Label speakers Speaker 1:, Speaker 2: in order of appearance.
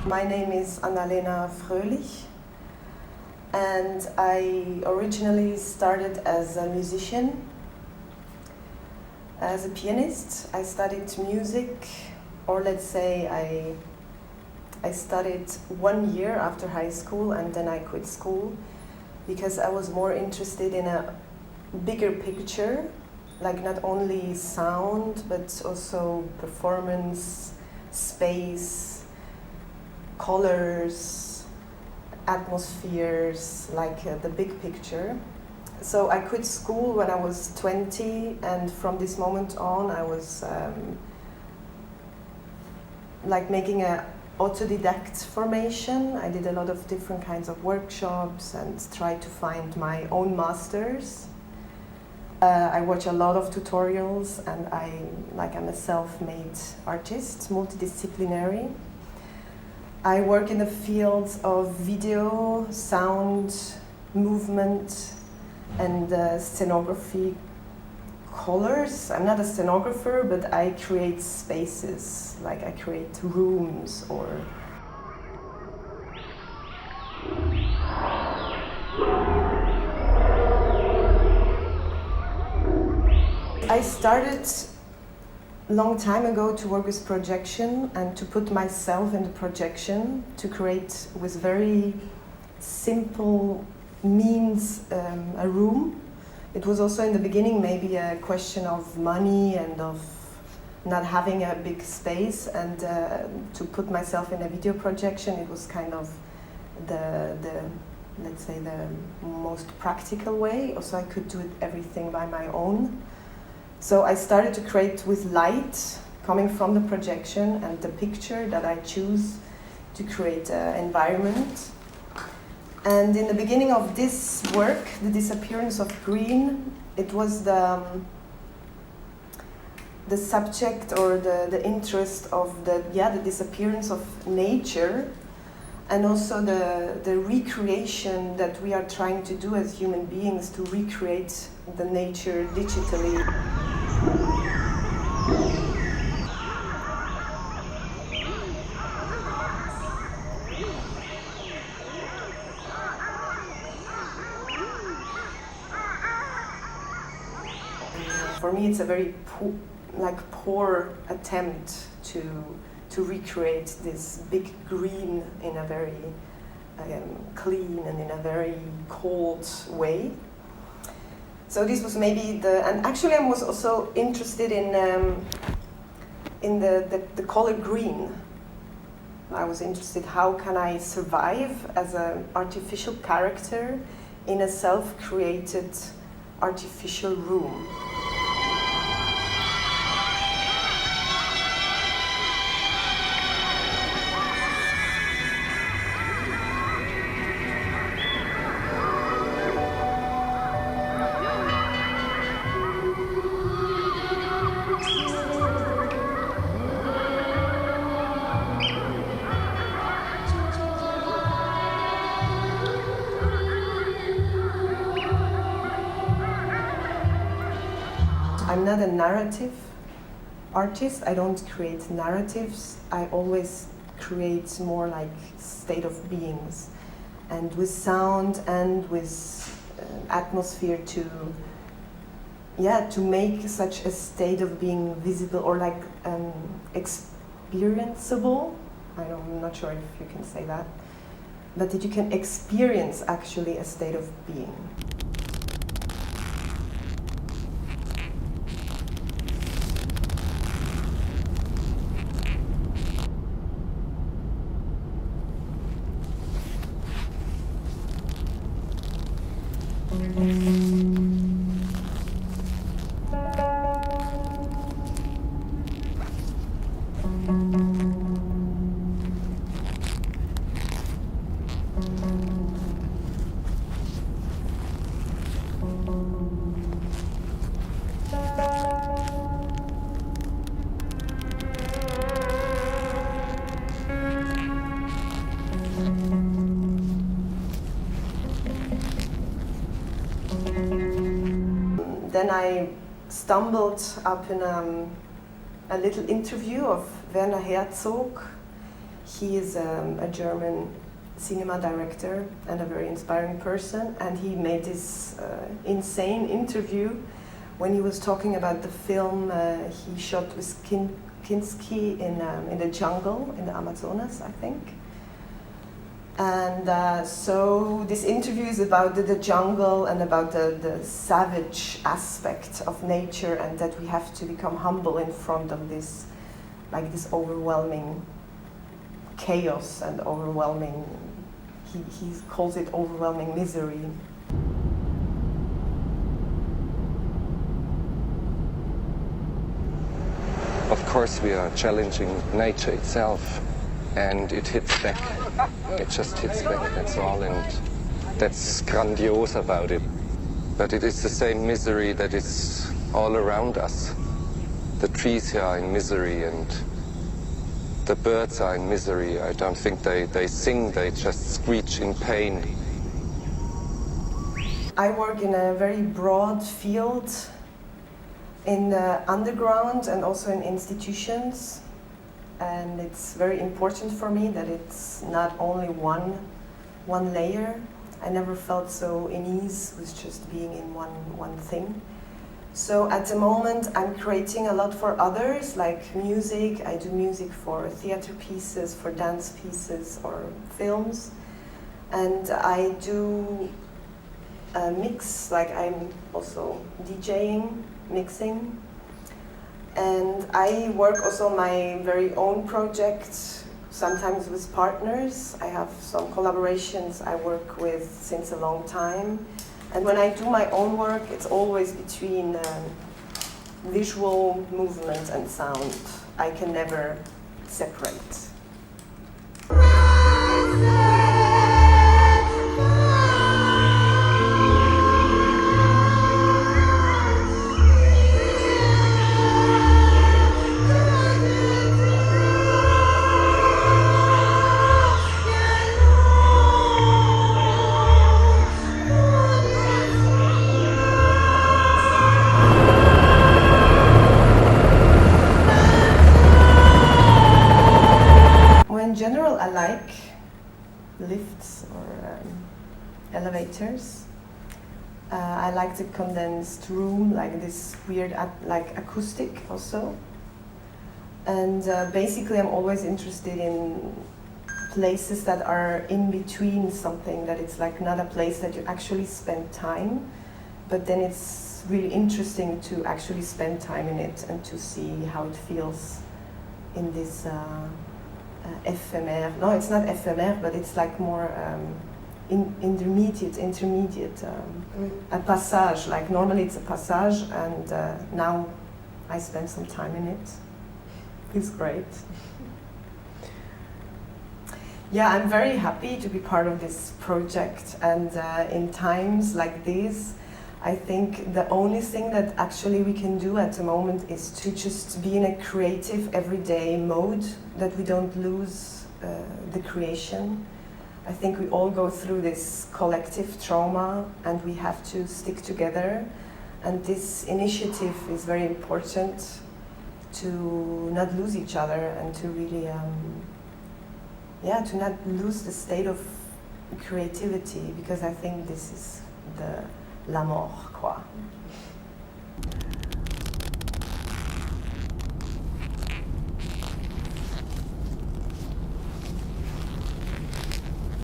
Speaker 1: My name is Annalena Fröhlich, and I originally started as a musician, as a pianist. I studied music, or let's say I studied 1 year after high school, and then I quit school because I was more interested in a bigger picture, like not only sound but also performance, space, colors, atmospheres, like the big picture. So I quit school when I was 20, and from this moment on I was like making a autodidact formation. I did a lot of different kinds of workshops and tried to find my own masters. I watch a lot of tutorials, and I'm a self-made artist, multi-disciplinary. I work in the fields of video, sound, movement, and scenography, colors. I'm not a scenographer, but I create spaces, like I create rooms or... I started a long time ago to work with projection and to put myself in the projection, to create with very simple means a room. It was also in the beginning maybe a question of money and of not having a big space, and to put myself in a video projection, it was kind of the let's say the most practical way. Also I could do everything by my own. So I started to create with light coming from the projection and the picture that I choose to create an environment. And in the beginning of this work, the disappearance of green, it was the subject or the interest of the disappearance of nature, and also the recreation that we are trying to do as human beings to recreate the nature digitally. For me, it's a very poor attempt to recreate this big green in a very clean and in a very cold way. So this was maybe and actually I was also interested in the color green. I was interested, how can I survive as an artificial character in a self-created artificial room. I'm not a narrative artist. I don't create narratives. I always create more like state of beings, and with sound and with atmosphere to make such a state of being visible or like experienceable. I'm not sure if you can say that, but that you can experience actually a state of being. Then I stumbled up in a little interview of Werner Herzog. He is a German cinema director and a very inspiring person, and he made this insane interview when he was talking about the film he shot with Kinski in the jungle, in the Amazonas, I think. And so this interview is about the jungle and about the savage aspect of nature, and that we have to become humble in front of this, like this overwhelming chaos and overwhelming, he calls it overwhelming misery.
Speaker 2: Of course we are challenging nature itself, and it hits back. It just hits back, that's all, and that's grandiose about it. But it is the same misery that is all around us. The trees here are in misery, and the birds are in misery. I don't think they sing, they just screech in pain.
Speaker 1: I work in a very broad field, in the underground and also in institutions. And it's very important for me that it's not only one layer. I never felt so in ease with just being in one thing. So at the moment I'm creating a lot for others, like music. I do music for theater pieces, for dance pieces or films. And I do a mix, like I'm also DJing, mixing. And I work also on my very own projects, sometimes with partners. I have some collaborations I work with since a long time. And when I do my own work, it's always between visual movement and sound. I can never separate. In general, I like lifts or elevators. I like the condensed room, like this weird, like acoustic also. And basically, I'm always interested in places that are in between something, that it's like not a place that you actually spend time, but then it's really interesting to actually spend time in it and to see how it feels in this éphémère. No, it's not éphémère, but it's like more intermediate. A passage, like normally it's a passage, and now I spend some time in it. It's great. Yeah, I'm very happy to be part of this project, and in times like this, I think the only thing that actually we can do at the moment is to just be in a creative everyday mode, that we don't lose the creation. I think we all go through this collective trauma and we have to stick together, and this initiative is very important to not lose each other and to really, to not lose the state of creativity, because I think this is the la mort, quoi.